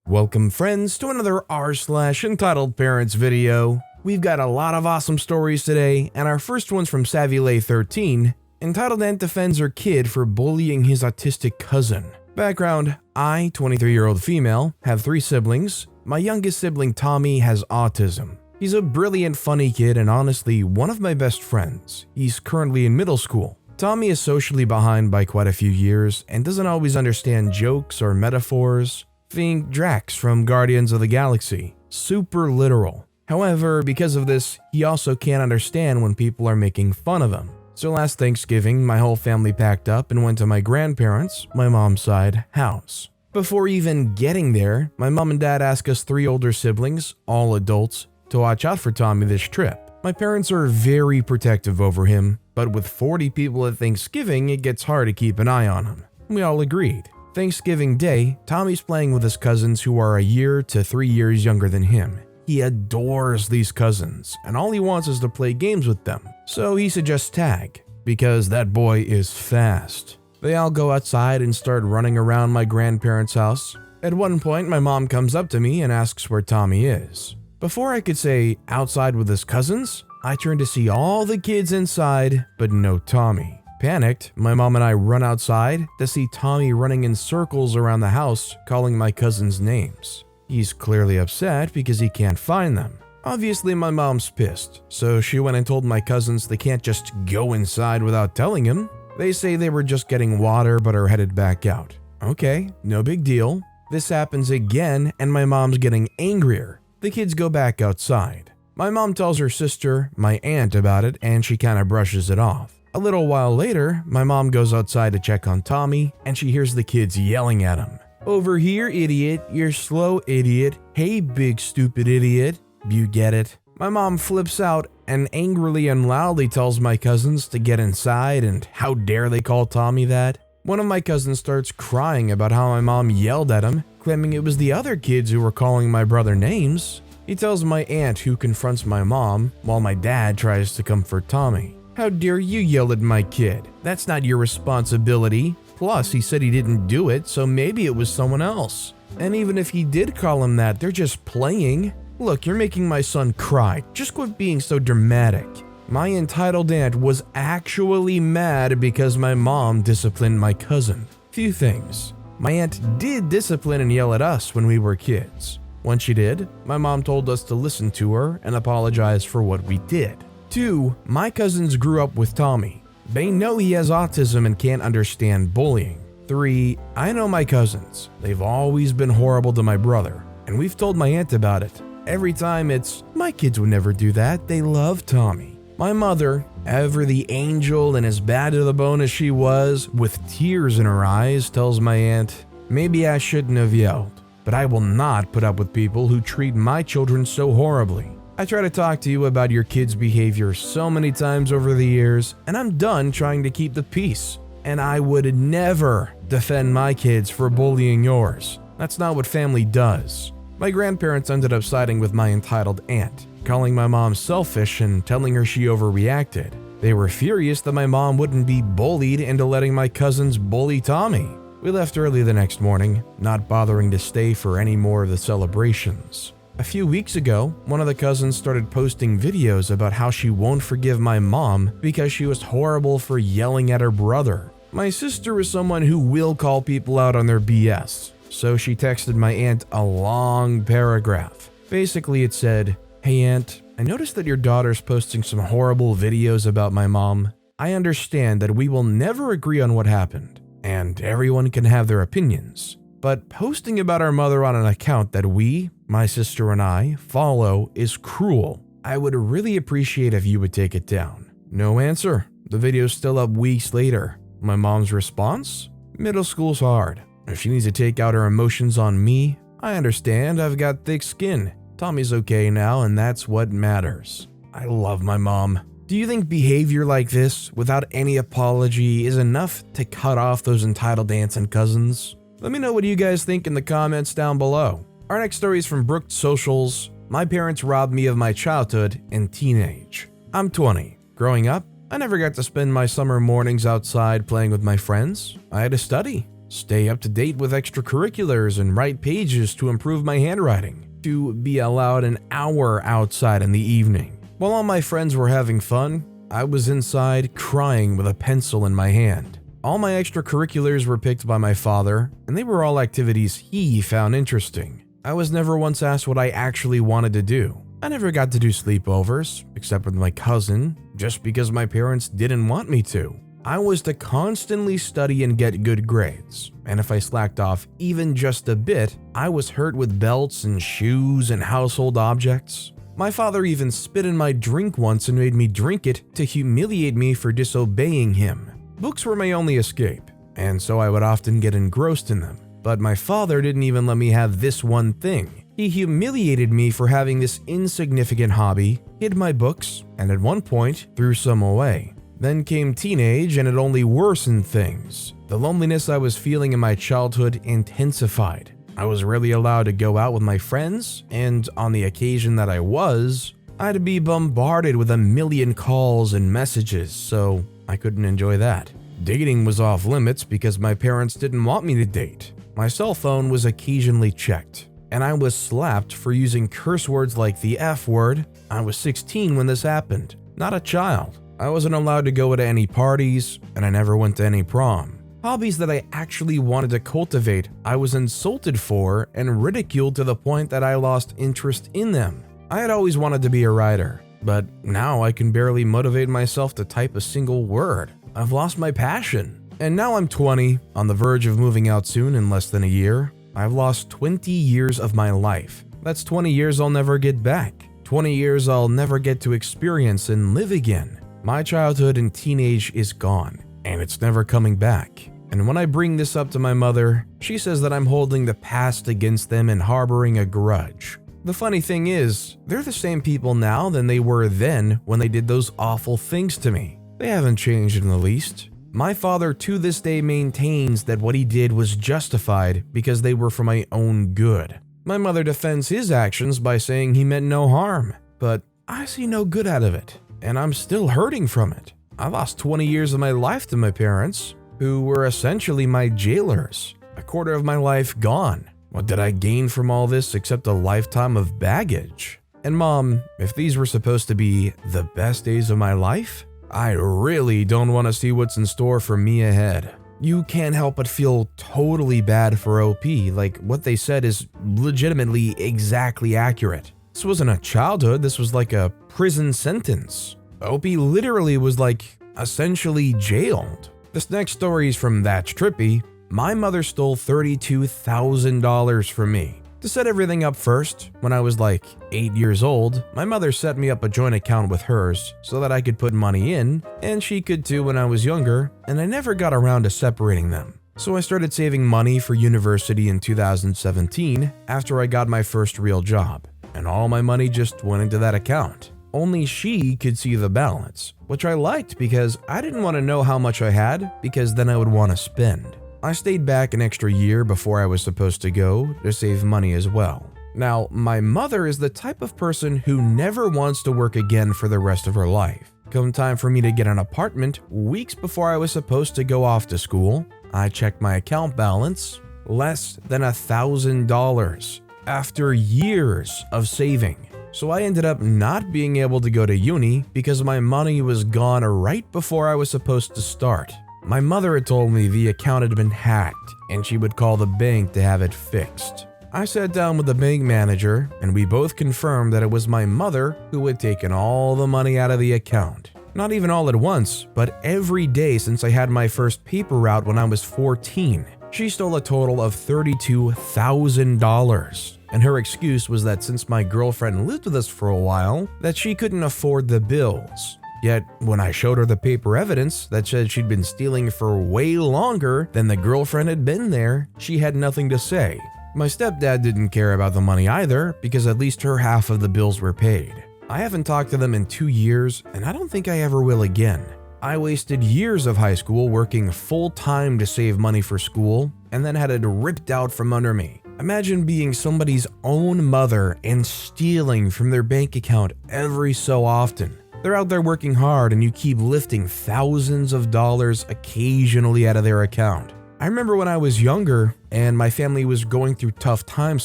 Welcome friends to another r/entitled parents video. We've got a lot of awesome stories today, and our first one's from SavvyLay13, entitled Aunt defends her kid for bullying his autistic cousin. Background: I, 23-year-old female, have 3 siblings. My youngest sibling Tommy has autism. He's a brilliant, funny kid and honestly one of my best friends. He's currently in middle school. Tommy is socially behind by quite a few years and doesn't always understand jokes or metaphors. Think Drax from Guardians of the Galaxy. Super literal. However, because of this, he also can't understand when people are making fun of him. So last Thanksgiving, my whole family packed up and went to my grandparents', my mom's side, house. Before even getting there, my mom and dad asked us 3 older siblings, all adults, to watch out for Tommy this trip. My parents are very protective over him, but with 40 people at Thanksgiving, it gets hard to keep an eye on him. We all agreed. Thanksgiving Day, Tommy's playing with his cousins who are a year to 3 years younger than him. He adores these cousins, and all he wants is to play games with them. So he suggests tag, because that boy is fast. They all go outside and start running around my grandparents' house. At one point, my mom comes up to me and asks where Tommy is. Before I could say outside with his cousins, I turn to see all the kids inside, but no Tommy. Panicked, my mom and I run outside to see Tommy running in circles around the house, calling my cousins names. He's clearly upset because he can't find them. Obviously, my mom's pissed, so she went and told my cousins they can't just go inside without telling him. They say they were just getting water but are headed back out. Okay, no big deal. This happens again and my mom's getting angrier. The kids go back outside. My mom tells her sister, my aunt, about it and she kinda brushes it off. A little while later, my mom goes outside to check on Tommy and she hears the kids yelling at him. "Over here, idiot. You're slow, idiot. Hey, big stupid idiot." You get it. My mom flips out and angrily and loudly tells my cousins to get inside and how dare they call Tommy that. One of my cousins starts crying about how my mom yelled at him, claiming it was the other kids who were calling my brother names. He tells my aunt, who confronts my mom, while my dad tries to comfort Tommy. "How dare you yell at my kid? That's not your responsibility. Plus, he said he didn't do it, so maybe it was someone else. And even if he did call him that, they're just playing. Look, you're making my son cry. Just quit being so dramatic." My entitled aunt was actually mad because my mom disciplined my cousin. Few things. My aunt did discipline and yell at us when we were kids. Once she did, my mom told us to listen to her and apologize for what we did. 2. My cousins grew up with Tommy. They know he has autism and can't understand bullying. 3. I know my cousins. They've always been horrible to my brother, and we've told my aunt about it. Every time it's, "My kids would never do that, they love Tommy." My mother, ever the angel and as bad to the bone as she was, with tears in her eyes, tells my aunt, "Maybe I shouldn't have yelled, but I will not put up with people who treat my children so horribly. I try to talk to you about your kids' behavior so many times over the years, and I'm done trying to keep the peace. And I would never defend my kids for bullying yours. That's not what family does." My grandparents ended up siding with my entitled aunt, calling my mom selfish and telling her she overreacted. They were furious that my mom wouldn't be bullied into letting my cousins bully Tommy. We left early the next morning, not bothering to stay for any more of the celebrations. A few weeks ago, one of the cousins started posting videos about how she won't forgive my mom because she was horrible for yelling at her brother. My sister is someone who will call people out on their BS, so she texted my aunt a long paragraph. Basically it said, "Hey aunt, I noticed that your daughter's posting some horrible videos about my mom. I understand that we will never agree on what happened, and everyone can have their opinions. But posting about our mother on an account that we, my sister and I, follow is cruel. I would really appreciate if you would take it down." No answer. The video's still up weeks later. My mom's response? "Middle school's hard. If she needs to take out her emotions on me, I understand. I've got thick skin. Tommy's okay now, and that's what matters." I love my mom. Do you think behavior like this, without any apology, is enough to cut off those entitled aunts and cousins? Let me know what you guys think in the comments down below. Our next story is from Brooked Socials. My parents robbed me of my childhood and teenage. I'm 20. Growing up, I never got to spend my summer mornings outside playing with my friends. I had to study. stay up to date with extracurriculars and write pages to improve my handwriting, to be allowed an hour outside in the evening. While all my friends were having fun, I was inside crying with a pencil in my hand. All my extracurriculars were picked by my father, and they were all activities he found interesting. I was never once asked what I actually wanted to do. I never got to do sleepovers, except with my cousin, just because my parents didn't want me to. I was to constantly study and get good grades, and if I slacked off even just a bit, I was hurt with belts and shoes and household objects. My father even spit in my drink once and made me drink it to humiliate me for disobeying him. Books were my only escape, and so I would often get engrossed in them. But my father didn't even let me have this one thing. He humiliated me for having this insignificant hobby, hid my books, and at one point threw some away. Then came teenage, and it only worsened things. The loneliness I was feeling in my childhood intensified. I was rarely allowed to go out with my friends, and on the occasion that I was, I'd be bombarded with a million calls and messages, so I couldn't enjoy that. Dating was off limits because my parents didn't want me to date. My cell phone was occasionally checked, and I was slapped for using curse words like the F word. I was 16 when this happened, not a child. I wasn't allowed to go to any parties, and I never went to any prom. Hobbies that I actually wanted to cultivate, I was insulted for and ridiculed to the point that I lost interest in them. I had always wanted to be a writer, but now I can barely motivate myself to type a single word. I've lost my passion. And now I'm 20, on the verge of moving out soon in less than a year. I've lost 20 years of my life. That's 20 years I'll never get back. 20 years I'll never get to experience and live again. My childhood and teenage is gone, and it's never coming back. And when I bring this up to my mother, she says that I'm holding the past against them and harboring a grudge. The funny thing is, they're the same people now than they were then when they did those awful things to me. They haven't changed in the least. My father to this day maintains that what he did was justified because they were for my own good. My mother defends his actions by saying he meant no harm, but I see no good out of it, and I'm still hurting from it. I lost 20 years of my life to my parents, who were essentially my jailers. A quarter of my life gone. What did I gain from all this except a lifetime of baggage? And Mom, if these were supposed to be the best days of my life, I really don't want to see what's in store for me ahead. You can't help but feel totally bad for OP, like what they said is legitimately exactly accurate. This wasn't a childhood, this was like a prison sentence. OP literally was like essentially jailed. This next story is from That's Trippy. My mother stole $32,000 from me. To set everything up first, when I was like 8 years old, my mother set me up a joint account with hers so that I could put money in, and she could too when I was younger, and I never got around to separating them. So I started saving money for university in 2017 after I got my first real job, and all my money just went into that account. Only she could see the balance, which I liked because I didn't want to know how much I had because then I would want to spend. I stayed back an extra year before I was supposed to go to save money as well. Now, my mother is the type of person who never wants to work again for the rest of her life. Come time for me to get an apartment, weeks before I was supposed to go off to school, I checked my account balance, less than $1,000 after years of saving. So I ended up not being able to go to uni because my money was gone right before I was supposed to start. My mother had told me the account had been hacked and she would call the bank to have it fixed. I sat down with the bank manager and we both confirmed that it was my mother who had taken all the money out of the account. Not even all at once, but every day since I had my first paper route when I was 14. She stole a total of $32,000. And her excuse was that since my girlfriend lived with us for a while, that she couldn't afford the bills. Yet, when I showed her the paper evidence that said she'd been stealing for way longer than the girlfriend had been there, she had nothing to say. My stepdad didn't care about the money either, because at least her half of the bills were paid. I haven't talked to them in 2 years, and I don't think I ever will again. I wasted years of high school working full-time to save money for school, and then had it ripped out from under me. Imagine being somebody's own mother and stealing from their bank account every so often. They're out there working hard and you keep lifting thousands of dollars occasionally out of their account. I remember when I was younger and my family was going through tough times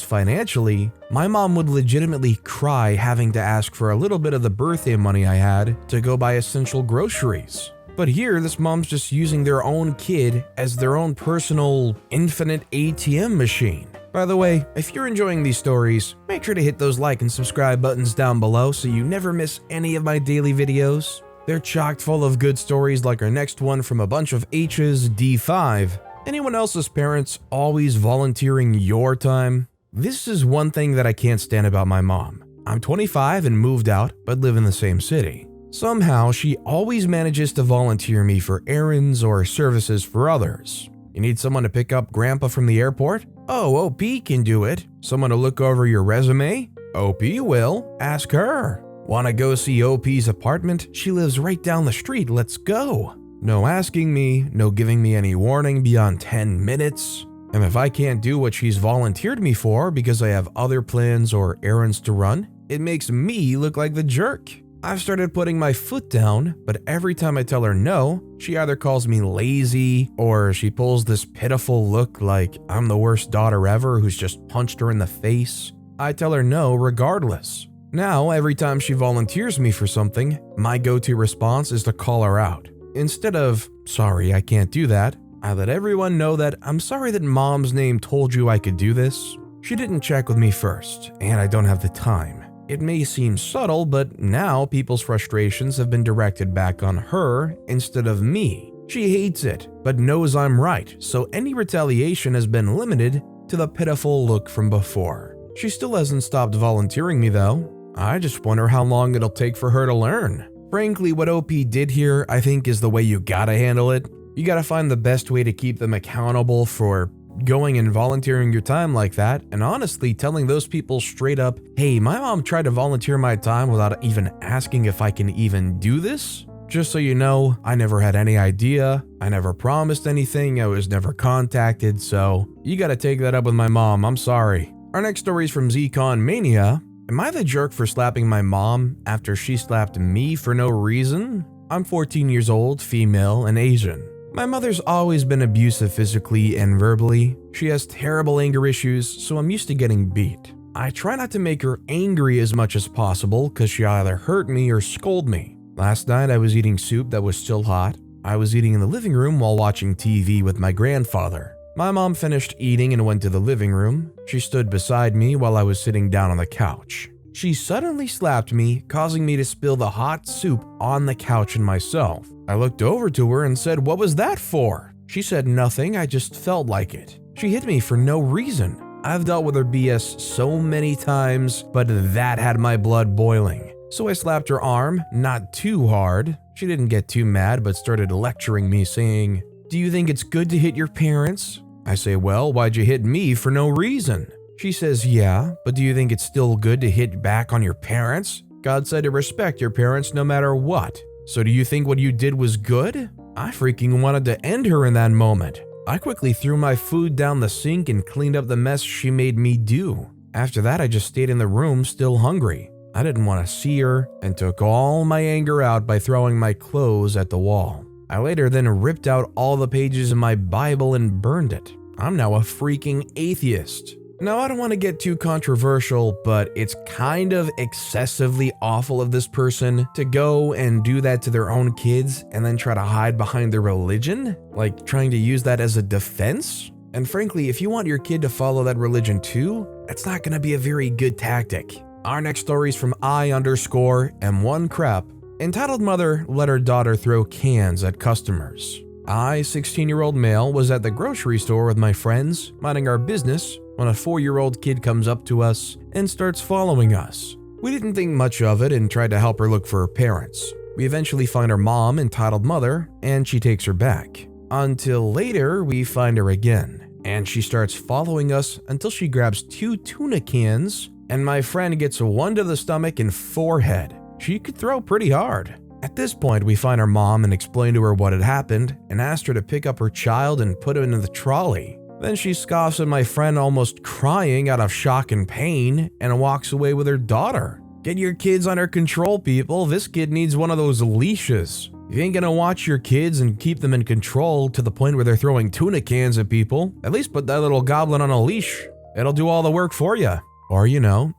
financially, my mom would legitimately cry having to ask for a little bit of the birthday money I had to go buy essential groceries. But here, this mom's just using their own kid as their own personal infinite ATM machine. By the way, if you're enjoying these stories, make sure to hit those like and subscribe buttons down below so you never miss any of my daily videos. They're chock full of good stories like our next one from a bunch of H's D5. Anyone else's parents always volunteering your time? This is one thing that I can't stand about my mom. I'm 25 and moved out, but live in the same city. Somehow, she always manages to volunteer me for errands or services for others. You need someone to pick up Grandpa from the airport? Oh, OP can do it. Someone to look over your resume? OP will. Ask her. Wanna go see OP's apartment? She lives right down the street. Let's go. No asking me, no giving me any warning beyond 10 minutes. And if I can't do what she's volunteered me for because I have other plans or errands to run, it makes me look like the jerk. I've started putting my foot down, but every time I tell her no, she either calls me lazy or she pulls this pitiful look like I'm the worst daughter ever who's just punched her in the face. I tell her no regardless. Now, every time she volunteers me for something, my go-to response is to call her out. Instead of, sorry, I can't do that, I let everyone know that I'm sorry that Mom's name told you I could do this. She didn't check with me first, and I don't have the time. It may seem subtle, but now people's frustrations have been directed back on her instead of me. She hates it, but knows I'm right, so any retaliation has been limited to the pitiful look from before. She still hasn't stopped volunteering me though. I just wonder how long it'll take for her to learn. Frankly, what OP did here, I think, is the way you gotta handle it. You gotta find the best way to keep them accountable for going and volunteering your time like that, and honestly telling those people straight up, hey, my mom tried to volunteer my time without even asking if I can even do this. Just so you know, I never had any idea, I never promised anything, I was never contacted, so you gotta take that up with my mom, I'm sorry. Our next story is from Zcon Mania. Am I the jerk for slapping my mom after she slapped me for no reason? I'm 14 years old, female, and Asian. My mother's always been abusive physically and verbally. She has terrible anger issues, so I'm used to getting beat. I try not to make her angry as much as possible because she either hurt me or scold me. Last night I was eating soup that was still hot. I was eating in the living room while watching TV with my grandfather. My mom finished eating and went to the living room. She stood beside me while I was sitting down on the couch. She suddenly slapped me, causing me to spill the hot soup on the couch and myself. I looked over to her and said, "What was that for?" She said nothing, I just felt like it. She hit me for no reason. I've dealt with her BS so many times, but that had my blood boiling. So I slapped her arm, not too hard. She didn't get too mad, but started lecturing me, saying, "Do you think it's good to hit your parents?" I say, "Well, why'd you hit me for no reason?" She says, "Yeah, but do you think it's still good to hit back on your parents? God said to respect your parents no matter what. So do you think what you did was good?" I freaking wanted to end her in that moment. I quickly threw my food down the sink and cleaned up the mess she made me do. After that, I just stayed in the room still hungry. I didn't want to see her and took all my anger out by throwing my clothes at the wall. I later then ripped out all the pages in my Bible and burned it. I'm now a freaking atheist. Now, I don't want to get too controversial, but it's kind of excessively awful of this person to go and do that to their own kids and then try to hide behind their religion, like trying to use that as a defense. And frankly, if you want your kid to follow that religion too, that's not going to be a very good tactic. Our next story is from I_M1 crap. Entitled Mother let her daughter throw cans at customers. I, 16-year-old male, was at the grocery store with my friends, minding our business, when a 4-year-old kid comes up to us and starts following us. We didn't think much of it and tried to help her look for her parents. We eventually find her mom, entitled Mother, and she takes her back. Until later, we find her again, and she starts following us until she grabs 2 tuna cans, and my friend gets 1 to the stomach and forehead. She could throw pretty hard. At this point, we find her mom and explain to her what had happened and asked her to pick up her child and put him into the trolley. Then she scoffs at my friend, almost crying out of shock and pain, and walks away with her daughter. Get your kids under control, people. This kid needs one of those leashes. You ain't gonna watch your kids and keep them in control to the point where they're throwing tuna cans at people. At least put that little goblin on a leash. It'll do all the work for you. Or,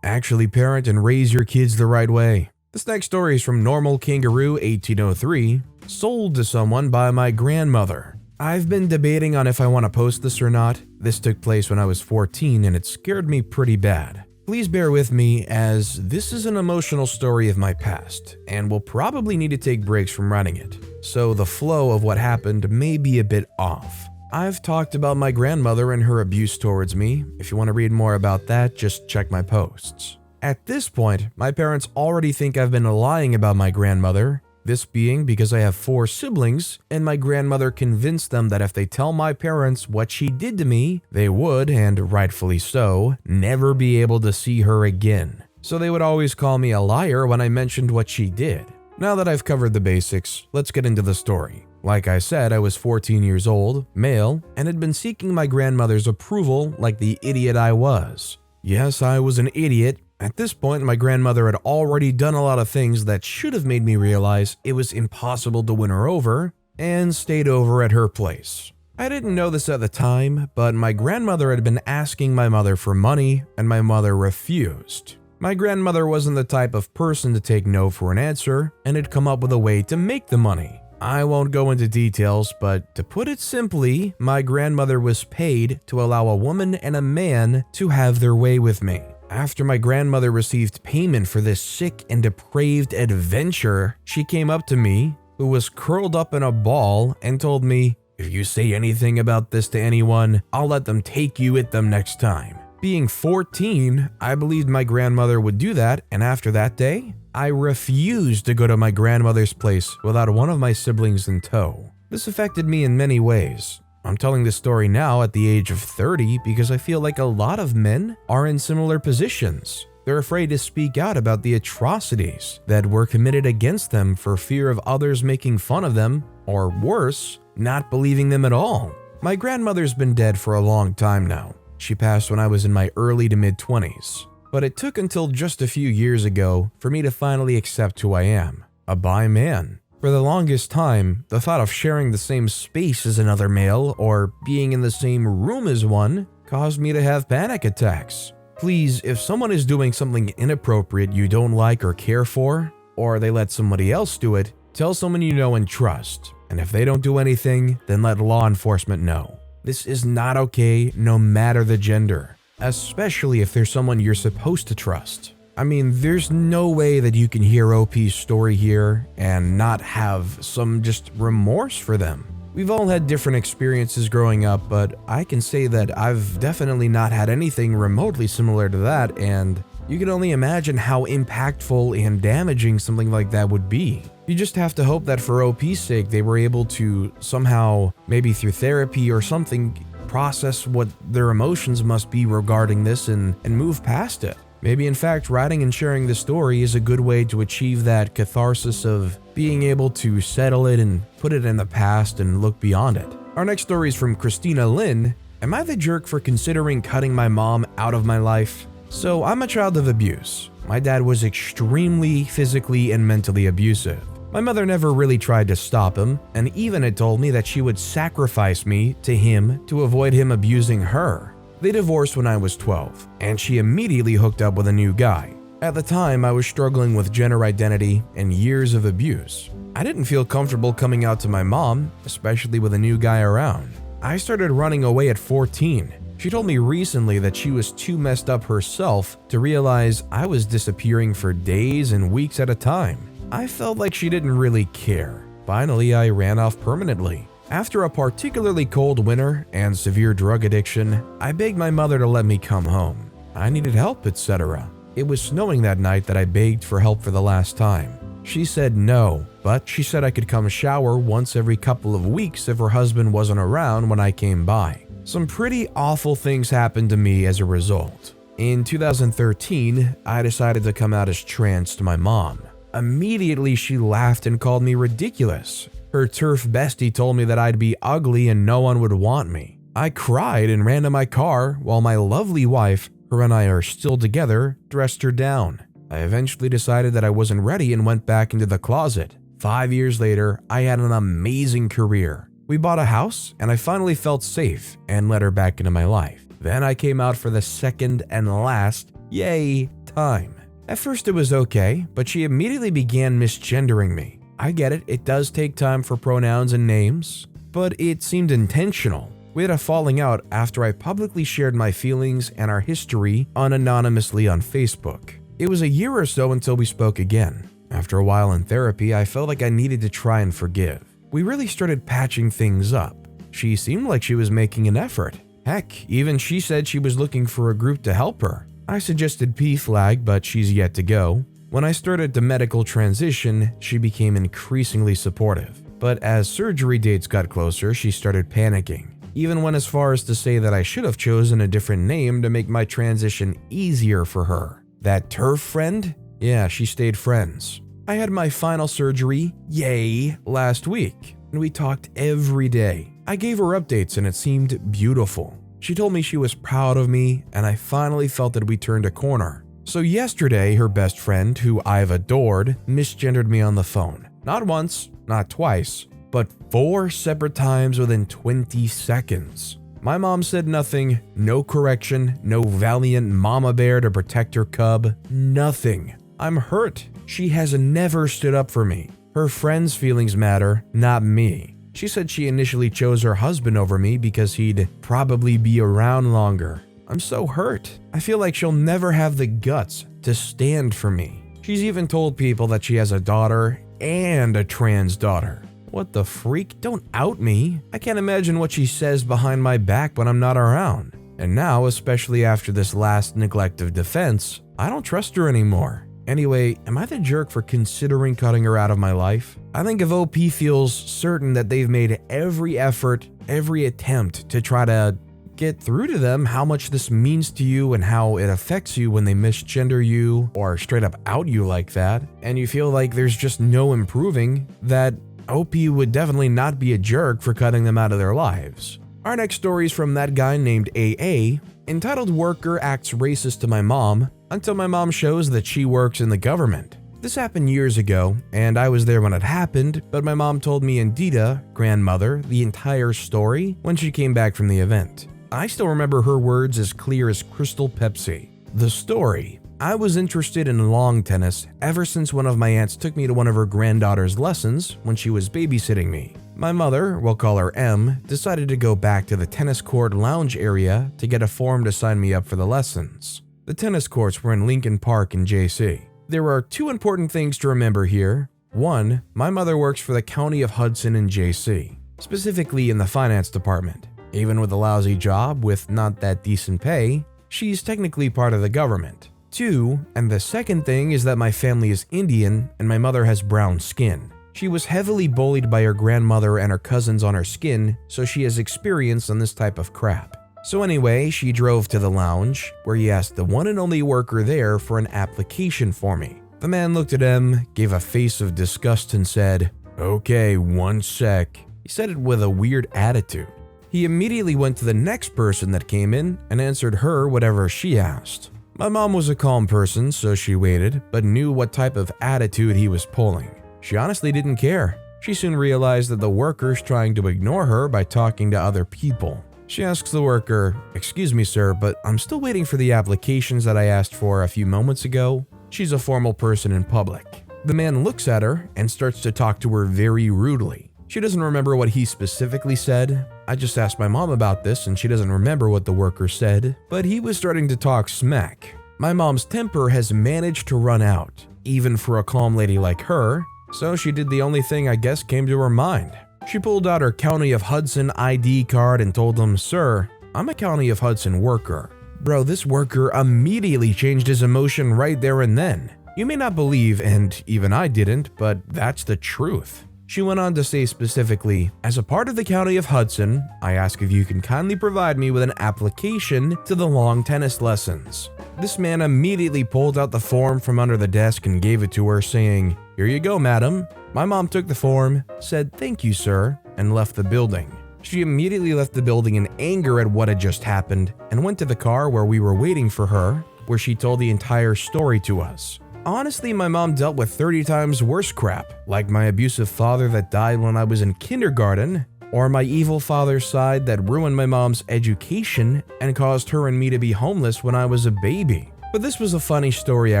actually parent and raise your kids the right way. This next story is from Normal Kangaroo 1803, sold to someone by my grandmother. I've been debating on if I want to post this or not. This took place when I was 14 and it scared me pretty bad. Please bear with me as this is an emotional story of my past and will probably need to take breaks from writing it, so the flow of what happened may be a bit off. I've talked about my grandmother and her abuse towards me. If you want to read more about that, just check my posts. At this point, my parents already think I've been lying about my grandmother, this being because I have 4 siblings, and my grandmother convinced them that if they tell my parents what she did to me, they would, and rightfully so, never be able to see her again. So they would always call me a liar when I mentioned what she did. Now that I've covered the basics, let's get into the story. Like I said, I was 14 years old, male, and had been seeking my grandmother's approval like the idiot I was. Yes, I was an idiot. At this point, my grandmother had already done a lot of things that should have made me realize it was impossible to win her over, and stayed over at her place. I didn't know this at the time, but my grandmother had been asking my mother for money, and my mother refused. My grandmother wasn't the type of person to take no for an answer, and had come up with a way to make the money. I won't go into details, but to put it simply, my grandmother was paid to allow a woman and a man to have their way with me. After my grandmother received payment for this sick and depraved adventure, she came up to me, who was curled up in a ball, and told me, "If you say anything about this to anyone, I'll let them take you at them next time." Being 14, I believed my grandmother would do that, and after that day, I refused to go to my grandmother's place without one of my siblings in tow. This affected me in many ways. I'm telling this story now at the age of 30 because I feel like a lot of men are in similar positions. They're afraid to speak out about the atrocities that were committed against them for fear of others making fun of them, or worse, not believing them at all. My grandmother's been dead for a long time now. She passed when I was in my early to mid-20s. But it took until just a few years ago for me to finally accept who I am, a bi man. For the longest time, the thought of sharing the same space as another male or being in the same room as one caused me to have panic attacks. Please, if someone is doing something inappropriate you don't like or care for, or they let somebody else do it, tell someone you know and trust. And if they don't do anything, then let law enforcement know. This is not okay, no matter the gender, especially if there's someone you're supposed to trust. I mean, there's no way that you can hear OP's story here and not have some just remorse for them. We've all had different experiences growing up, but I can say that I've definitely not had anything remotely similar to that, and you can only imagine how impactful and damaging something like that would be. You just have to hope that for OP's sake, they were able to somehow, maybe through therapy or something, process what their emotions must be regarding this and move past it. Maybe in fact, writing and sharing the story is a good way to achieve that catharsis of being able to settle it and put it in the past and look beyond it. Our next story is from Christina Lynn. Am I the jerk for considering cutting my mom out of my life? So I'm a child of abuse. My dad was extremely physically and mentally abusive. My mother never really tried to stop him, and even had told me that she would sacrifice me to him to avoid him abusing her. They divorced when I was 12, and she immediately hooked up with a new guy. At the time, I was struggling with gender identity and years of abuse. I didn't feel comfortable coming out to my mom, especially with a new guy around. I started running away at 14. She told me recently that she was too messed up herself to realize I was disappearing for days and weeks at a time. I felt like she didn't really care. Finally, I ran off permanently. After a particularly cold winter and severe drug addiction, I begged my mother to let me come home. I needed help, etc. It was snowing that night that I begged for help for the last time. She said no, but she said I could come shower once every couple of weeks if her husband wasn't around when I came by. Some pretty awful things happened to me as a result. In 2013, I decided to come out as trans to my mom. Immediately, she laughed and called me ridiculous. Her turf bestie told me that I'd be ugly and no one would want me. I cried and ran to my car while my lovely wife, her and I are still together, dressed her down. I eventually decided that I wasn't ready and went back into the closet. 5 years later, I had an amazing career. We bought a house, and I finally felt safe and let her back into my life. Then I came out for the second and last, yay, time. At first it was okay, but she immediately began misgendering me. I get it, it does take time for pronouns and names, but it seemed intentional. We had a falling out after I publicly shared my feelings and our history anonymously on Facebook. It was a year or so until we spoke again. After a while in therapy, I felt like I needed to try and forgive. We really started patching things up. She seemed like she was making an effort. Heck, even she said she was looking for a group to help her. I suggested PFLAG, but she's yet to go. When I started the medical transition, she became increasingly supportive. But as surgery dates got closer, she started panicking. Even went as far as to say that I should have chosen a different name to make my transition easier for her. That turf friend? Yeah, she stayed friends. I had my final surgery, yay, last week, and we talked every day. I gave her updates and it seemed beautiful. She told me she was proud of me, and I finally felt that we turned a corner. So yesterday, her best friend, who I've adored, misgendered me on the phone. Not once, not twice, but 4 separate times within 20 seconds. My mom said nothing, no correction, no valiant mama bear to protect her cub, nothing. I'm hurt. She has never stood up for me. Her friends' feelings matter, not me. She said she initially chose her husband over me because he'd probably be around longer. I'm so hurt. I feel like she'll never have the guts to stand for me. She's even told people that she has a daughter and a trans daughter. What the freak? Don't out me. I can't imagine what she says behind my back when I'm not around. And now, especially after this last neglect of defense, I don't trust her anymore. Anyway, am I the jerk for considering cutting her out of my life? I think if OP feels certain that they've made every effort, every attempt to try to get through to them how much this means to you and how it affects you when they misgender you or straight up out you like that, and you feel like there's just no improving, that OP would definitely not be a jerk for cutting them out of their lives. Our next story is from that guy named AA, entitled "Worker Acts Racist to My Mom Until My Mom Shows That She Works in the Government." This happened years ago, and I was there when it happened, but my mom told me and Dita, grandmother, the entire story when she came back from the event. I still remember her words as clear as Crystal Pepsi. The story: I was interested in lawn tennis ever since one of my aunts took me to one of her granddaughter's lessons when she was babysitting me. My mother, we'll call her M, decided to go back to the tennis court lounge area to get a form to sign me up for the lessons. The tennis courts were in Lincoln Park in JC. There are 2 important things to remember here. 1, my mother works for the County of Hudson in JC, specifically in the finance department. Even with a lousy job with not that decent pay, she's technically part of the government. 2, and the second thing is that my family is Indian and my mother has brown skin. She was heavily bullied by her grandmother and her cousins on her skin, so she has experience on this type of crap. So anyway, she drove to the lounge, where he asked the one and only worker there for an application for me. The man looked at him, gave a face of disgust and said, "Okay, 1 sec." He said it with a weird attitude. He immediately went to the next person that came in and answered her whatever she asked. My mom was a calm person, so she waited, but knew what type of attitude he was pulling. She honestly didn't care. She soon realized that the worker's trying to ignore her by talking to other people. She asks the worker, "Excuse me, sir, but I'm still waiting for the applications that I asked for a few moments ago." She's a formal person in public. The man looks at her and starts to talk to her very rudely. She doesn't remember what he specifically said. I just asked my mom about this and she doesn't remember what the worker said, but he was starting to talk smack. My mom's temper has managed to run out, even for a calm lady like her, so she did the only thing I guess came to her mind. She pulled out her County of Hudson ID card and told him, "Sir, I'm a County of Hudson worker." Bro, this worker immediately changed his emotion right there and then. You may not believe, and even I didn't, but that's the truth. She went on to say specifically, "As a part of the County of Hudson, I ask if you can kindly provide me with an application to the long tennis lessons." This man immediately pulled out the form from under the desk and gave it to her, saying, "Here you go, madam." My mom took the form, said "Thank you, sir," and left the building. She immediately left the building in anger at what had just happened and went to the car where we were waiting for her, where she told the entire story to us. Honestly, my mom dealt with 30 times worse crap, like my abusive father that died when I was in kindergarten, or my evil father's side that ruined my mom's education and caused her and me to be homeless when I was a baby. But this was a funny story I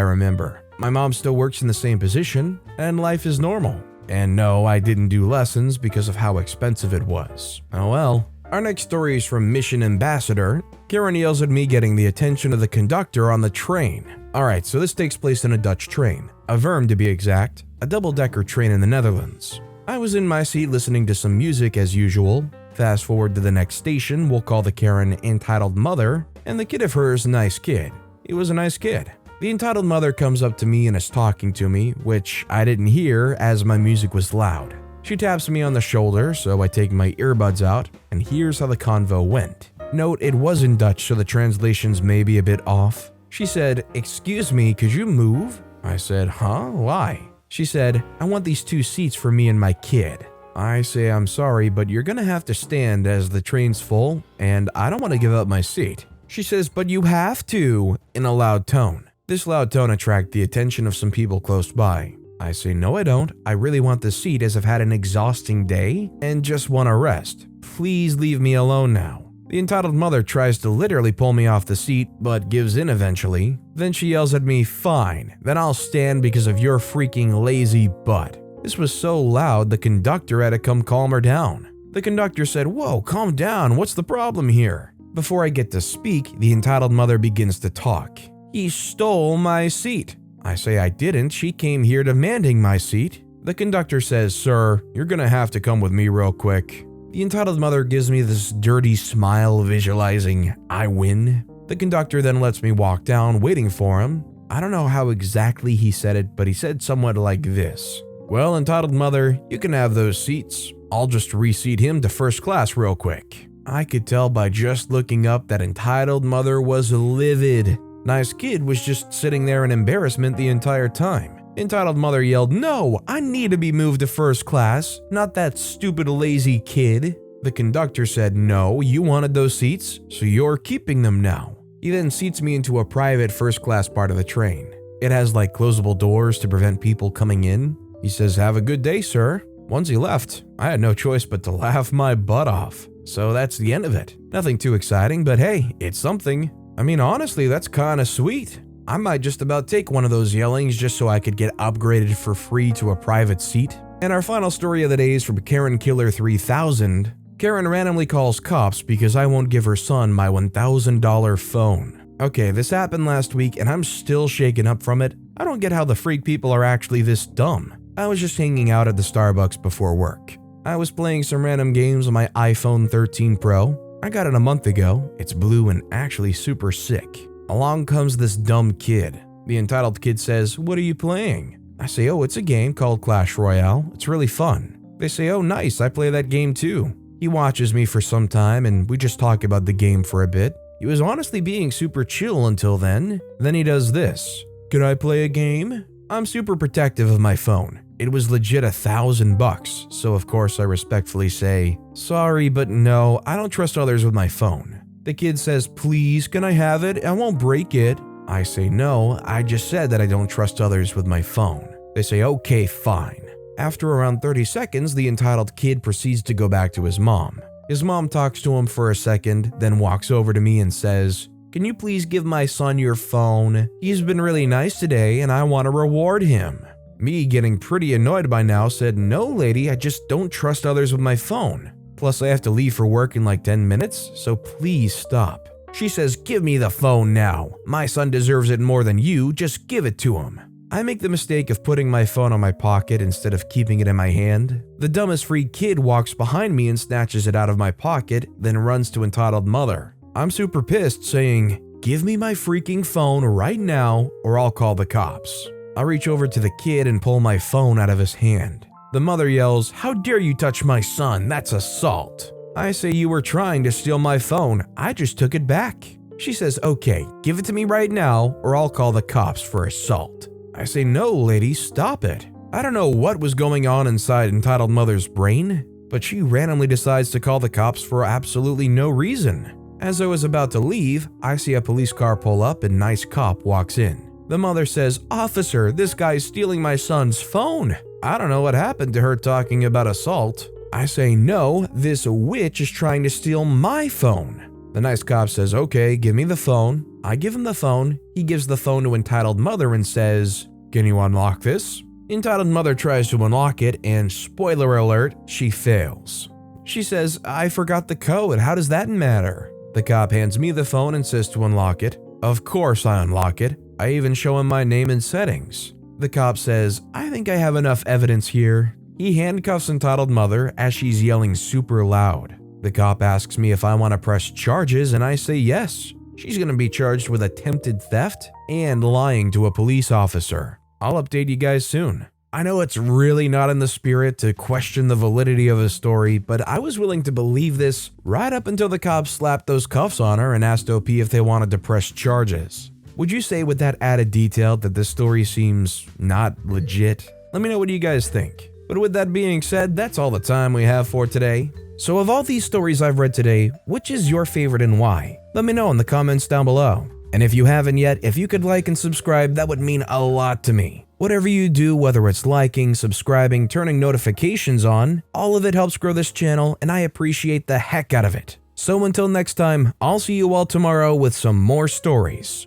remember. My mom still works in the same position, and life is normal. And no, I didn't do lessons because of how expensive it was. Oh well. Our next story is from Mission Ambassador. Karen yells at me getting the attention of the conductor on the train. Alright, so this takes place in a Dutch train. A Verm to be exact, a double-decker train in the Netherlands. I was in my seat listening to some music as usual. Fast forward to the next station, we'll call the Karen entitled Mother, and the kid of hers nice kid. He was a nice kid. The entitled mother comes up to me and is talking to me, which I didn't hear as my music was loud. She taps me on the shoulder, so I take my earbuds out, and here's how the convo went. Note, it was in Dutch, so the translations may be a bit off. She said, "Excuse me, could you move?" I said, "Huh? Why?" She said, "I want these 2 seats for me and my kid." I say, "I'm sorry, but you're gonna have to stand as the train's full, and I don't want to give up my seat." She says, "But you have to," in a loud tone. This loud tone attracted the attention of some people close by. I say, "No, I don't. I really want the seat as I've had an exhausting day and just want to rest. Please leave me alone now." The entitled mother tries to literally pull me off the seat, but gives in eventually. Then she yells at me, "Fine, then I'll stand because of your freaking lazy butt." This was so loud, the conductor had to come calm her down. The conductor said, "Whoa, calm down, what's the problem here?" Before I get to speak, the entitled mother begins to talk. "He stole my seat." I say, "I didn't, she came here demanding my seat." The conductor says, "Sir, you're gonna have to come with me real quick." The entitled mother gives me this dirty smile visualizing, I win. The conductor then lets me walk down, waiting for him. I don't know how exactly he said it, but he said somewhat like this. "Well, entitled mother, you can have those seats. I'll just reseat him to first class real quick." I could tell by just looking up that entitled mother was livid. Nice kid was just sitting there in embarrassment the entire time. Entitled mother yelled, "No, I need to be moved to first class, not that stupid lazy kid." The conductor said, "No, you wanted those seats, so you're keeping them now." He then seats me into a private first class part of the train. It has like closable doors to prevent people coming in. He says, "Have a good day, sir." Once he left, I had no choice but to laugh my butt off. So that's the end of it. Nothing too exciting, but hey, it's something. I mean, honestly, that's kinda sweet. I might just about take one of those yellings just so I could get upgraded for free to a private seat. And our final story of the day is from Karen Killer 3000. Karen randomly calls cops because I won't give her son my $1,000 phone. Okay, this happened last week and I'm still shaken up from it. I don't get how the freak people are actually this dumb. I was just hanging out at the Starbucks before work. I was playing some random games on my iPhone 13 Pro. I got it a month ago. It's blue and actually super sick. Along comes this dumb kid. The entitled kid says, "What are you playing?" I say, "Oh, it's a game called Clash Royale. It's really fun." They say, "Oh, nice, I play that game too." He watches me for some time and we just talk about the game for a bit. He was honestly being super chill until then. Then he does this. "Could I play a game?" I'm super protective of my phone. It was legit $1,000, so of course I respectfully say, "Sorry, but no, I don't trust others with my phone." The kid says, "Please, can I have it? I won't break it." I say, "No, I just said that I don't trust others with my phone." They say, "Okay, fine." After around 30 seconds, the entitled kid proceeds to go back to his mom. His mom talks to him for a second, then walks over to me and says, "Can you please give my son your phone? He's been really nice today and I want to reward him." Me, getting pretty annoyed by now, said, "No, lady, I just don't trust others with my phone. Plus, I have to leave for work in like 10 minutes, so please stop." She says, "Give me the phone now. My son deserves it more than you, just give it to him." I make the mistake of putting my phone on my pocket instead of keeping it in my hand. The dumbest freak kid walks behind me and snatches it out of my pocket, then runs to entitled mother. I'm super pissed, saying, "Give me my freaking phone right now or I'll call the cops." I reach over to the kid and pull my phone out of his hand. The mother yells, "How dare you touch my son? That's assault." I say, "You were trying to steal my phone. I just took it back." She says, "Okay, give it to me right now or I'll call the cops for assault." I say, "No, lady, stop it." I don't know what was going on inside entitled mother's brain, but she randomly decides to call the cops for absolutely no reason. As I was about to leave, I see a police car pull up and nice cop walks in. The mother says, "Officer, this guy's stealing my son's phone. I don't know what happened to her talking about assault." I say, "No, this witch is trying to steal my phone." The nice cop says, "Okay, give me the phone." I give him the phone. He gives the phone to entitled mother and says, "Can you unlock this?" Entitled mother tries to unlock it, and spoiler alert, she fails. She says, "I forgot the code. How does that matter?" The cop hands me the phone and says to unlock it. Of course I unlock it. I even show him my name and settings. The cop says, "I think I have enough evidence here." He handcuffs entitled mother as she's yelling super loud. The cop asks me if I want to press charges, and I say yes. She's going to be charged with attempted theft and lying to a police officer. I'll update you guys soon. I know it's really not in the spirit to question the validity of a story, but I was willing to believe this right up until the cops slapped those cuffs on her and asked OP if they wanted to press charges. Would you say with that added detail that this story seems not legit? Let me know what you guys think. But with that being said, that's all the time we have for today. So of all these stories I've read today, which is your favorite and why? Let me know in the comments down below. And if you haven't yet, if you could like and subscribe, that would mean a lot to me. Whatever you do, whether it's liking, subscribing, turning notifications on, all of it helps grow this channel, and I appreciate the heck out of it. So until next time, I'll see you all tomorrow with some more stories.